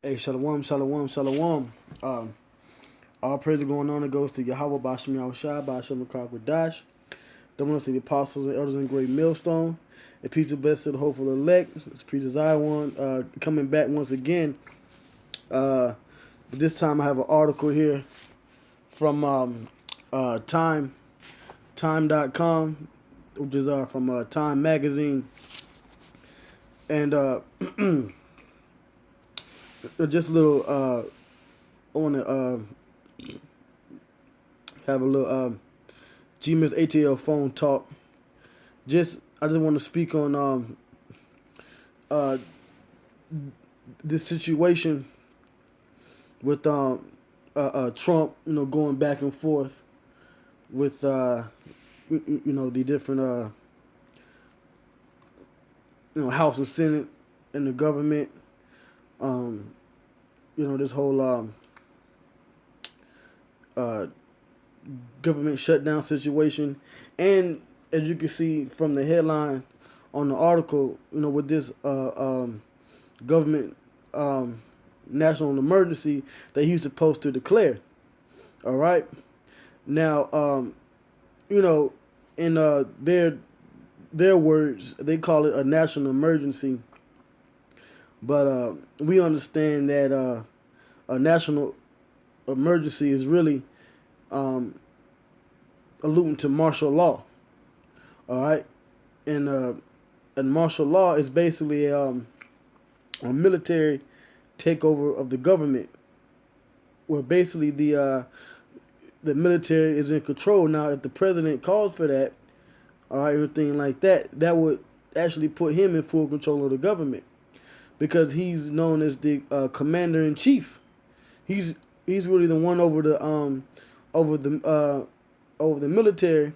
Hey, shalom, shalom, shalom. All praise going on. It goes to Yahweh Bashem Yahushua, Bashem Dash. The ones to the apostles and elders in great millstone. A peace of blessed to the hopeful elect. It's priest Zion coming back once again. But this time I have an article here from time.com, which is from Time Magazine. And just a little, I want to have a little Gmsatl phone talk. I just want to speak on this situation with Trump, going back and forth with the different House and Senate and the government. This whole government shutdown situation, and as you can see from the headline on the article, with this government national emergency that he's supposed to declare. All right, now in their words, they call it a national emergency, but we understand that a national emergency is really alluding to martial law. All right, and martial law is basically a military takeover of the government, where basically the military is in control. Now, if the president calls for that, or everything like that, that would actually put him in full control of the government, because he's known as the commander in chief. He's really the one over the military,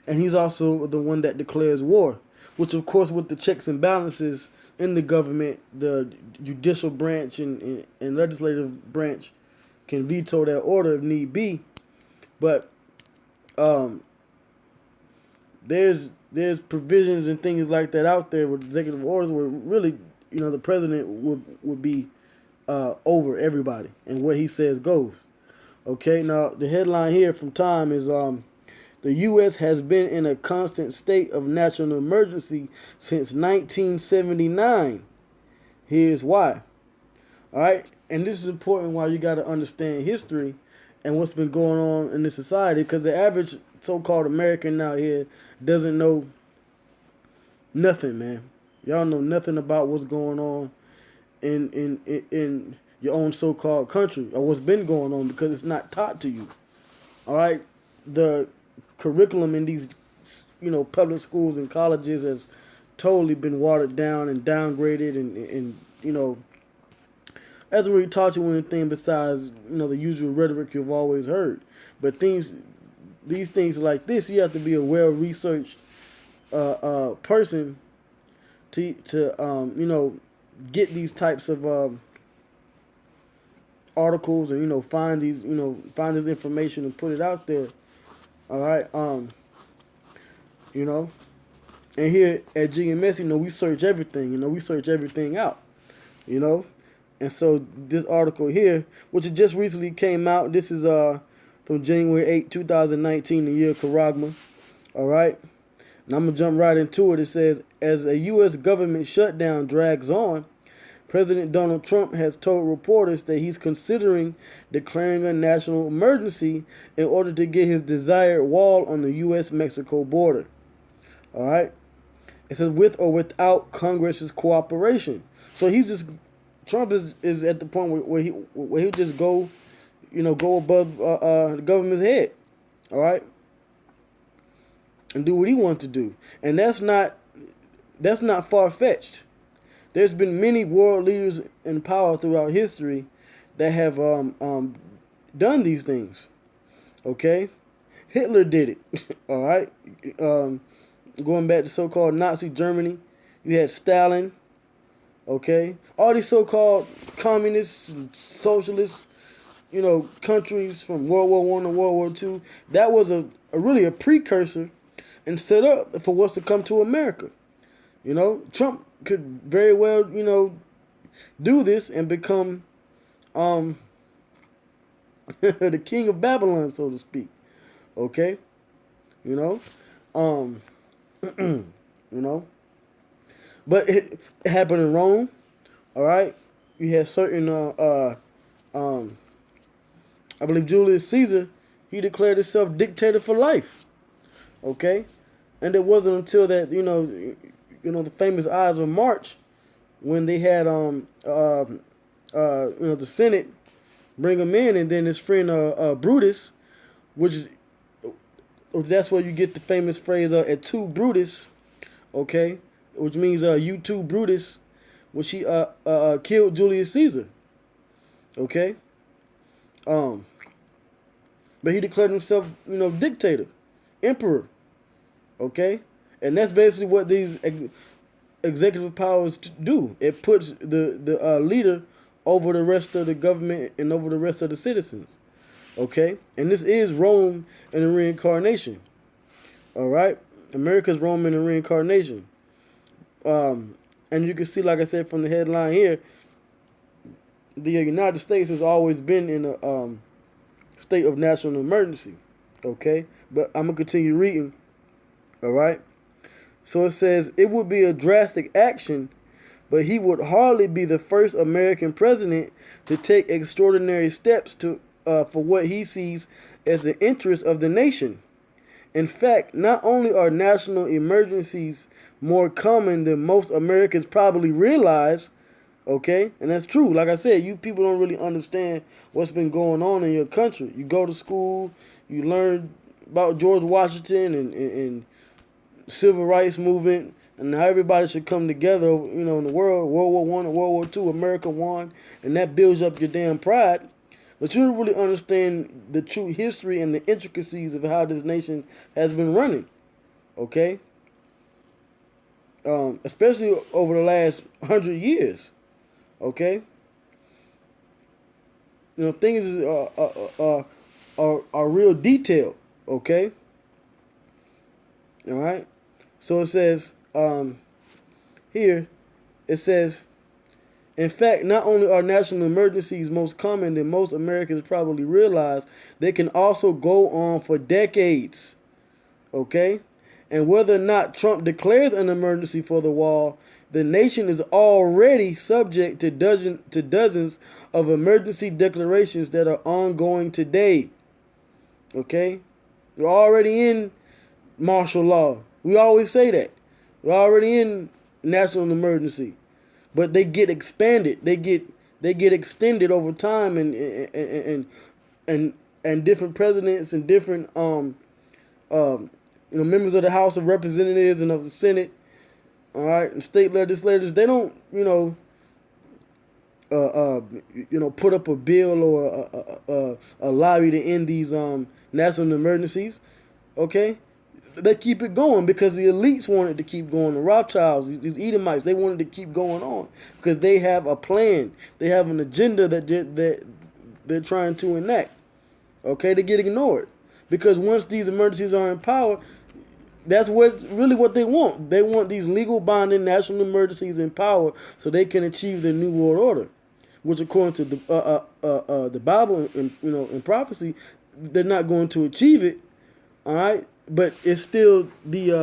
and he's also the one that declares war. Which, of course, with the checks and balances in the government, the judicial branch and legislative branch can veto that order if need be. But there's provisions and things like that out there with executive orders where really, the president would be over everybody, and what he says goes. Okay, now the headline here from Time is the U.S. has been in a constant state of national emergency since 1979. Here's why. All right, and this is important why you got to understand history and what's been going on in this society, because the average so-called American out here doesn't know nothing, man. Y'all know nothing about what's going on in your own so-called country, or what's been going on, because it's not taught to you. All right, the curriculum in these public schools and colleges has totally been watered down and downgraded, and hasn't really taught you anything besides the usual rhetoric you've always heard. But these things like this, you have to be a well-researched person to get these types of articles, and find this information and put it out there. All right, and here at GMS, we search everything. We search everything out. And so this article here, which just recently came out, this is from January 8, 2019, the year of Karagma. All right, and I'm gonna jump right into it. It says, as a U.S. government shutdown drags on, President Donald Trump has told reporters that he's considering declaring a national emergency in order to get his desired wall on the U.S.-Mexico border. All right? It says, with or without Congress's cooperation. So Trump is at the point where he'll just go above the government's head. All right? And do what he wants to do. And that's not far-fetched. There's been many world leaders in power throughout history that have done these things. Okay, Hitler did it. All right, going back to so-called Nazi Germany, you had Stalin. Okay, all these so-called communists and socialist, countries from World War I to World War II. That was really a precursor and set up for what's to come to America. Trump could very well, do this and become um the king of Babylon, so to speak. Okay, you know, um, you know, but it happened in Rome. All right, you had certain um, I believe Julius Caesar, he declared himself dictator for life. Okay, and it wasn't until that the famous Ides of March when they had the Senate bring him in, and then his friend Brutus, which that's where you get the famous phrase "et tu Brutus," okay, which means "you too Brutus," which he killed Julius Caesar, okay, um, but he declared himself dictator, emperor, okay, and that's basically what these executive powers do. It puts the leader over the rest of the government and over the rest of the citizens. Okay, and this is Rome and the reincarnation. All right, America's Rome and the reincarnation. And you can see, like I said, from the headline here, the United States has always been in a state of national emergency. Okay, but I'm gonna continue reading. All right. So it says it would be a drastic action, but he would hardly be the first American president to take extraordinary steps for what he sees as the interest of the nation. In fact, not only are national emergencies more common than most Americans probably realize, okay, and that's true. Like I said, you people don't really understand what's been going on in your country. You go to school, you learn about George Washington and civil rights movement, and how everybody should come together, in the world. World War I and World War II, America won, and that builds up your damn pride. But you don't really understand the true history and the intricacies of how this nation has been running, okay? Especially over the last 100 years, okay? Things are real detailed, okay? All right? So it says here, it says, in fact, not only are national emergencies most common than most Americans probably realize, they can also go on for decades. Okay? And whether or not Trump declares an emergency for the wall, the nation is already subject to dozens of emergency declarations that are ongoing today. Okay? We're already in martial law. We always say that. We're already in national emergency. But they get expanded. They get extended over time, and different presidents and different members of the House of Representatives and of the Senate, all right, and state legislators, they don't put up a bill or a lobby to end these national emergencies. Okay, they keep it going because the elites wanted to keep going. The Rothschilds, these Edomites, they wanted to keep going on because they have a plan. They have an agenda that they're trying to enact. Okay, they get ignored because once these emergencies are in power, that's what they want. They want these legal binding national emergencies in power so they can achieve the new world order, which according to the Bible and in prophecy, they're not going to achieve it. All right. But it's still the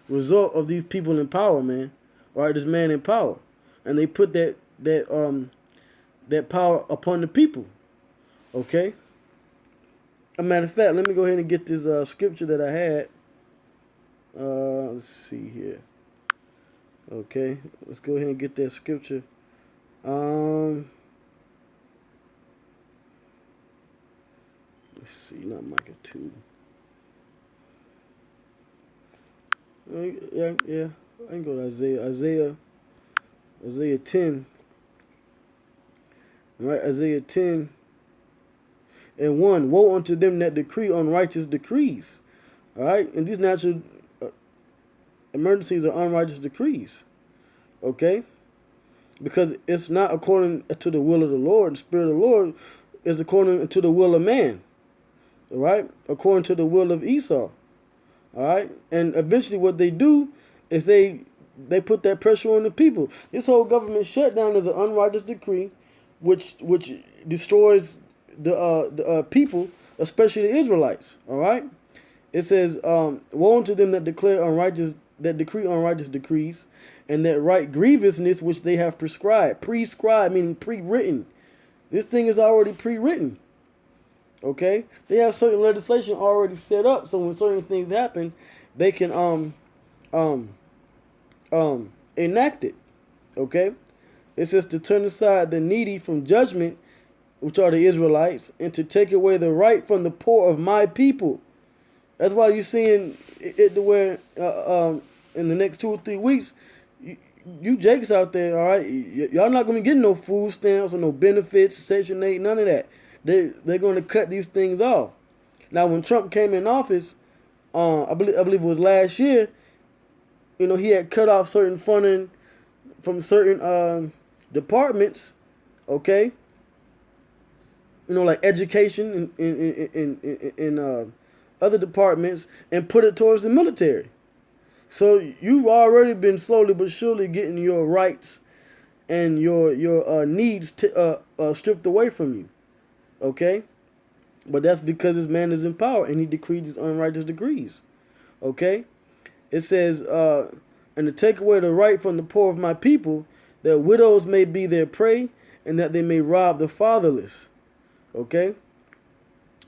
result of these people in power, man. All right, this man in power, and they put that power upon the people. Okay. A matter of fact, let me go ahead and get this scripture that I had. Let's see here. Okay, let's go ahead and get that scripture. Let's see, not Micah 2. Yeah, I can go to Isaiah 10. All right, Isaiah 10 and 1. Woe unto them that decree unrighteous decrees. All right, and these natural emergencies are unrighteous decrees. Okay, because it's not according to the will of the Lord. The Spirit of the Lord is according to the will of man. All right, according to the will of Esau. All right, and eventually what they do is they they put that pressure on the people. This whole government shutdown is an unrighteous decree, which destroys the people, especially the Israelites. All right. It says, "Woe unto them that decree unrighteous decrees, and that write grievousness which they have prescribed." Prescribed meaning pre-written. This thing is already pre-written. Okay, they have certain legislation already set up, so when certain things happen, they can enact it. Okay, it says to turn aside the needy from judgment, which are the Israelites, and to take away the right from the poor of my people. That's why you're seeing it to where in the next 2 or 3 weeks, you Jakes out there, all right, y'all not gonna be getting no food stamps or no benefits, Section 8, none of that. They're going to cut these things off. Now, when Trump came in office, I believe it was last year, you know, he had cut off certain funding from certain departments, okay? You know, like education and other departments, and put it towards the military. So you've already been slowly but surely getting your rights and your needs stripped away from you. Okay, but that's because this man is in power and he decreed these unrighteous decrees. Okay, it says, and to take away the right from the poor of my people, that widows may be their prey, and that they may rob the fatherless. Okay,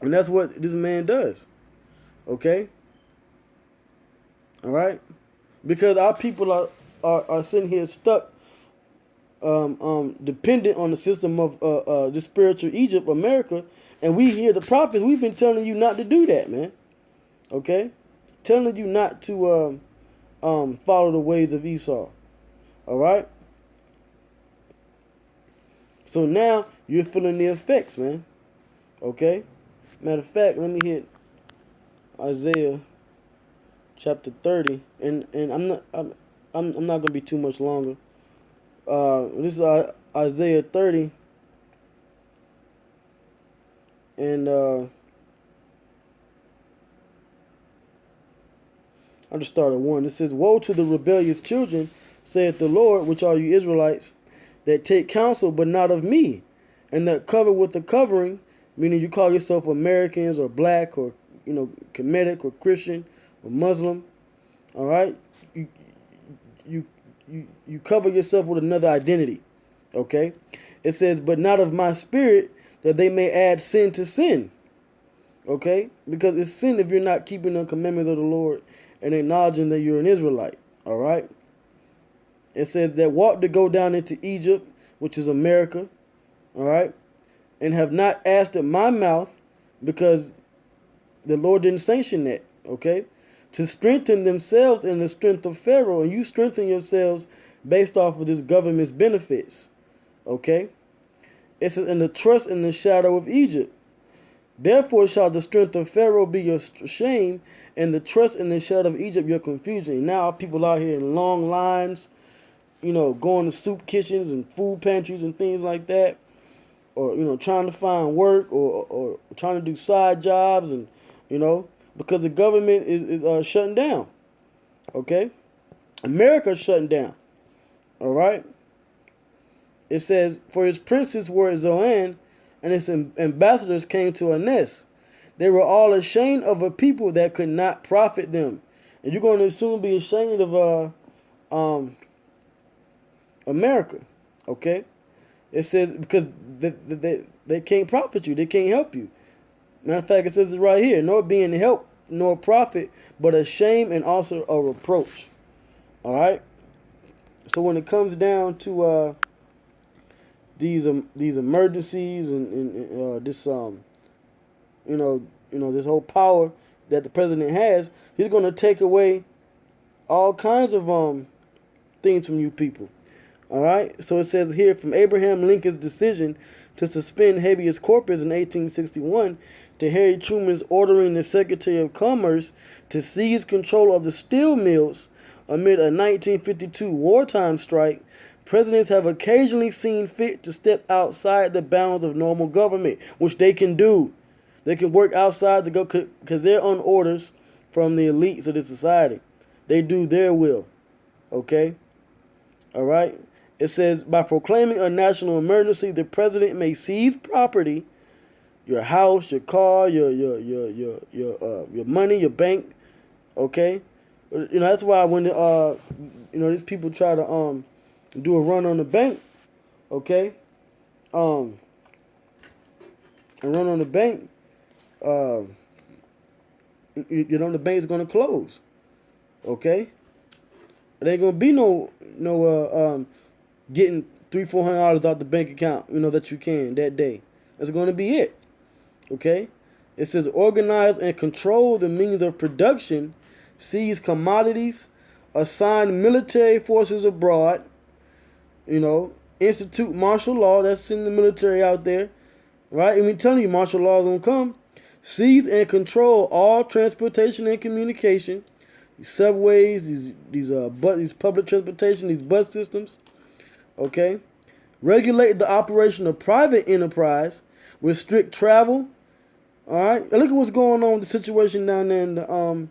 and that's what this man does. Okay, all right, because our people are sitting here stuck, dependent on the system of the spiritual Egypt, America, and we hear the prophets. We've been telling you not to do that, man. Okay, telling you not to follow the ways of Esau. All right. So now you're feeling the effects, man. Okay. Matter of fact, let me hit Isaiah chapter 30, and I'm not gonna be too much longer. This is Isaiah 30, and I'll just start at 1. It says, "Woe to the rebellious children, saith the Lord, which are you Israelites, that take counsel, but not of me, and that cover with the covering," meaning you call yourself Americans or black or, you know, Kemetic or Christian or Muslim. All right, you cover yourself with another identity. Okay, it says, "But not of my spirit, that they may add sin to sin." Okay, because it's sin if you're not keeping the commandments of the Lord and acknowledging that you're an Israelite. All right, it says that walk to go down into Egypt, which is America. All right, and have not asked at my mouth, because the Lord didn't sanction that. Okay, to strengthen themselves in the strength of Pharaoh, and you strengthen yourselves based off of this government's benefits. Okay, it says, "And the trust in the shadow of Egypt. Therefore shall the strength of Pharaoh be your shame, and the trust in the shadow of Egypt your confusion." And now people out here in long lines, you know, going to soup kitchens and food pantries and things like that, or, you know, trying to find work or trying to do side jobs, and, you know, because the government is shutting down. Okay, America's shutting down. All right. It says, "For his princes were at Zoan, and his ambassadors came to a nest. They were all ashamed of a people that could not profit them." And you're going to soon be ashamed of America. Okay. It says because they can't profit you. They can't help you. Matter of fact, it says it right here: "Nor being help nor profit, but a shame and also a reproach." All right. So when it comes down to these emergencies and this this whole power that the president has, he's going to take away all kinds of things from you people. All right. So it says here, from Abraham Lincoln's decision to suspend habeas corpus in 1861 to Harry Truman's ordering the Secretary of Commerce to seize control of the steel mills amid a 1952 wartime strike, presidents have occasionally seen fit to step outside the bounds of normal government, which they can do. They can work outside to go because they're on orders from the elites of the society. They do their will. Okay? All right? It says, by proclaiming a national emergency, the president may seize property, your house, your car, your money, your bank. Okay? That's why when these people try to do a run on the bank, okay? Um, a run on the bank, uh, the bank's gonna close. Okay? There ain't gonna be no getting $300-400 out the bank account, that you can that day. That's gonna be it. Okay? It says organize and control the means of production, seize commodities, assign military forces abroad, institute martial law. That's in the military out there. Right? And we telling you martial law is gonna come. Seize and control all transportation and communication, these subways, these public transportation, these bus systems. Okay, regulate the operation of private enterprise with strict travel. All right, and look at what's going on with the situation down there in the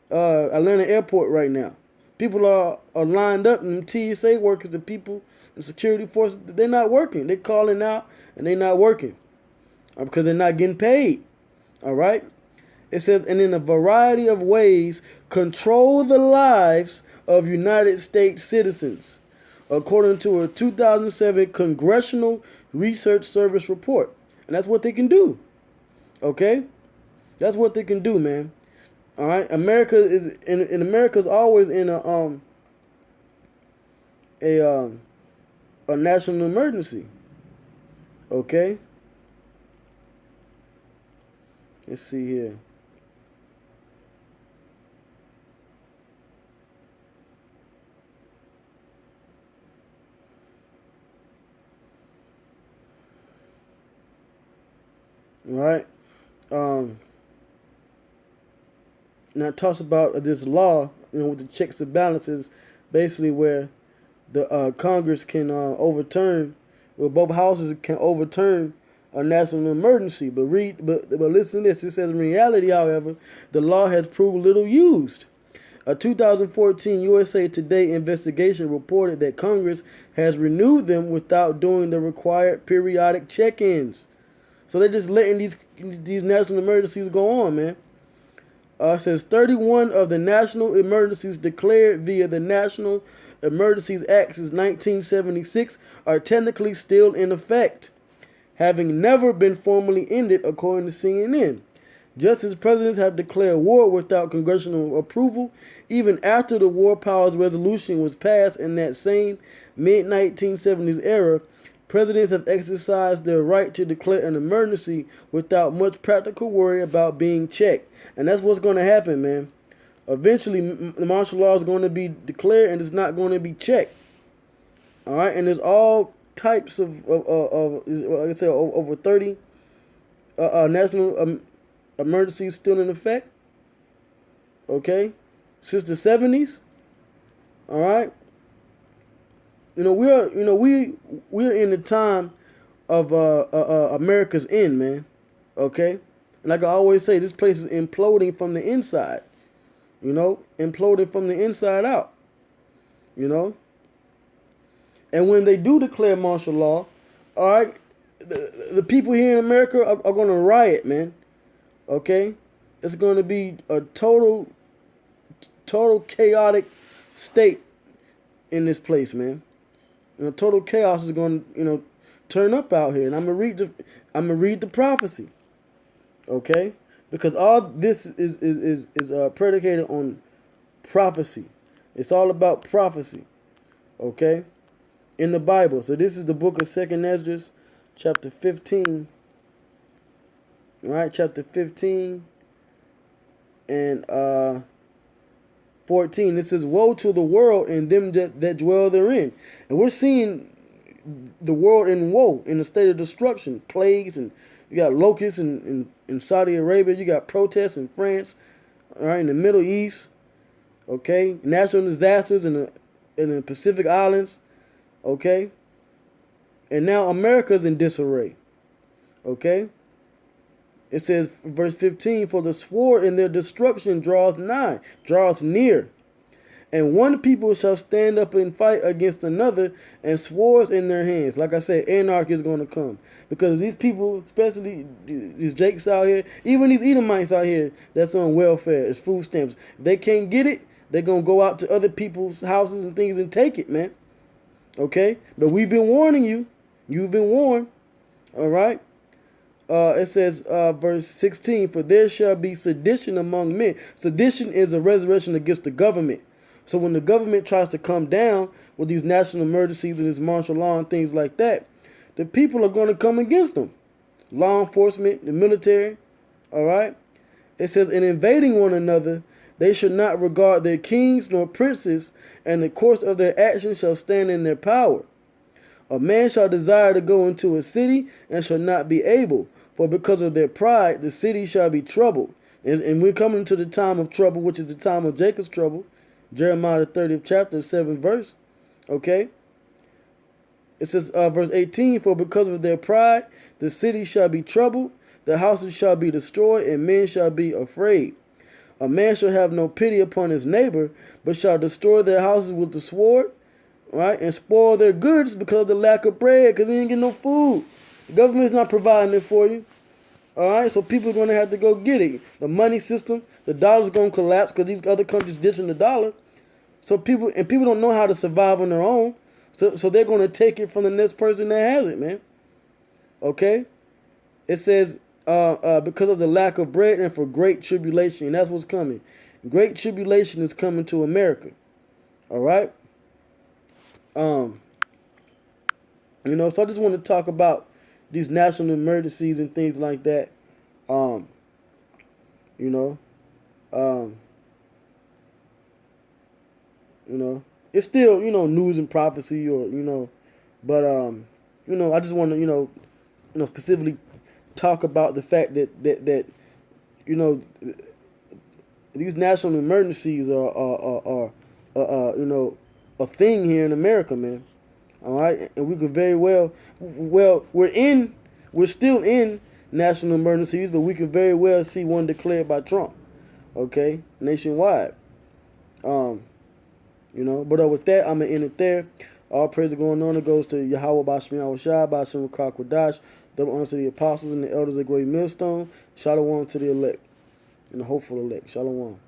Atlanta airport right now. People are lined up, and TSA workers and people and security forces, they're not working. They're calling out and they're not working because they're not getting paid. All right. It says, and in a variety of ways, control the lives of United States citizens, according to a 2007 Congressional Research Service report. And that's what they can do. Okay? That's what they can do, man. All right? America is always in a national emergency. Okay? Let's see here. Right. Now it talks about this law, with the checks and balances, basically where the Congress can overturn, where both houses can overturn a national emergency. But listen to this. It says in reality, however, the law has proved little used. A 2014 USA Today investigation reported that Congress has renewed them without doing the required periodic check-ins. So they're just letting these national emergencies go on, man. It says 31 of the national emergencies declared via the National Emergencies Act since 1976 are technically still in effect, having never been formally ended, according to CNN. Just as presidents have declared war without congressional approval, even after the War Powers Resolution was passed in that same mid-1970s era, presidents have exercised their right to declare an emergency without much practical worry about being checked. And that's what's going to happen, man. Eventually, the martial law is going to be declared and it's not going to be checked. All right? And there's all types of like I said, over 30 national emergencies still in effect. Okay? Since the 70s. All right? We're in the time of America's end, man. Okay? And like I always say, this place is imploding from the inside. Imploding from the inside out. And when they do declare martial law, all right, the people here in America are going to riot, man. Okay? It's going to be a total chaotic state in this place, man. Total chaos is going to, turn up out here, and I'm gonna read the prophecy, okay? Because all this is predicated on prophecy. It's all about prophecy, okay? In the Bible. So this is the book of 2nd Ezra, chapter 15. Right, chapter 15 and 14. It says, "Woe to the world and them that dwell therein." And we're seeing the world in woe, in a state of destruction, plagues, and you got locusts in Saudi Arabia. You got protests in France, all right, in the Middle East, okay, natural disasters in the Pacific Islands, okay, and now America's in disarray, okay. It says, verse 15, "For the sword in their destruction draweth near, And one people shall stand up and fight against another, and swords in their hands. Like I said, anarchy is going to come. Because these people, especially these Jakes out here, even these Edomites out here that's on welfare, it's food stamps. If they can't get it, they're going to go out to other people's houses and things and take it, man. Okay? But we've been warning you. You've been warned. All right? It says, verse 16, for there shall be sedition among men. Sedition is a resurrection against the government. So when the government tries to come down with these national emergencies and this martial law and things like that, the people are going to come against them. Law enforcement, the military, all right? It says, in invading one another, they should not regard their kings nor princes, and the course of their actions shall stand in their power. A man shall desire to go into a city and shall not be able, for because of their pride the city shall be troubled. And we're coming to the time of trouble, which is the time of Jacob's trouble. Jeremiah the 30th chapter, 7th verse. Okay? It says, verse 18, for because of their pride the city shall be troubled, the houses shall be destroyed, and men shall be afraid. A man shall have no pity upon his neighbor, but shall destroy their houses with the sword, right, and spoil their goods because of the lack of bread, because they ain't getting no food. The government's not providing it for you. All right, so people are going to have to go get it. The money system, the dollar's going to collapse because these other countries ditching the dollar. So people don't know how to survive on their own. So they're going to take it from the next person that has it, man. Okay? It says, because of the lack of bread and for great tribulation. And that's what's coming. Great tribulation is coming to America. All right? So I just want to talk about these national emergencies and things like that. It's still, news and prophecy but I just want to, specifically talk about the fact that these national emergencies are a thing here in America, man. All right, and we could very well, we're still in national emergencies, but we could very well see one declared by Trump, okay, nationwide. But with that, I'm gonna end it there. All praise going on. It goes to Yahweh Bashmi Awashai, Bashim Kwadash, double honor to the apostles and the elders of Great Millstone. Shalom to the elect and the hopeful elect. Shalom.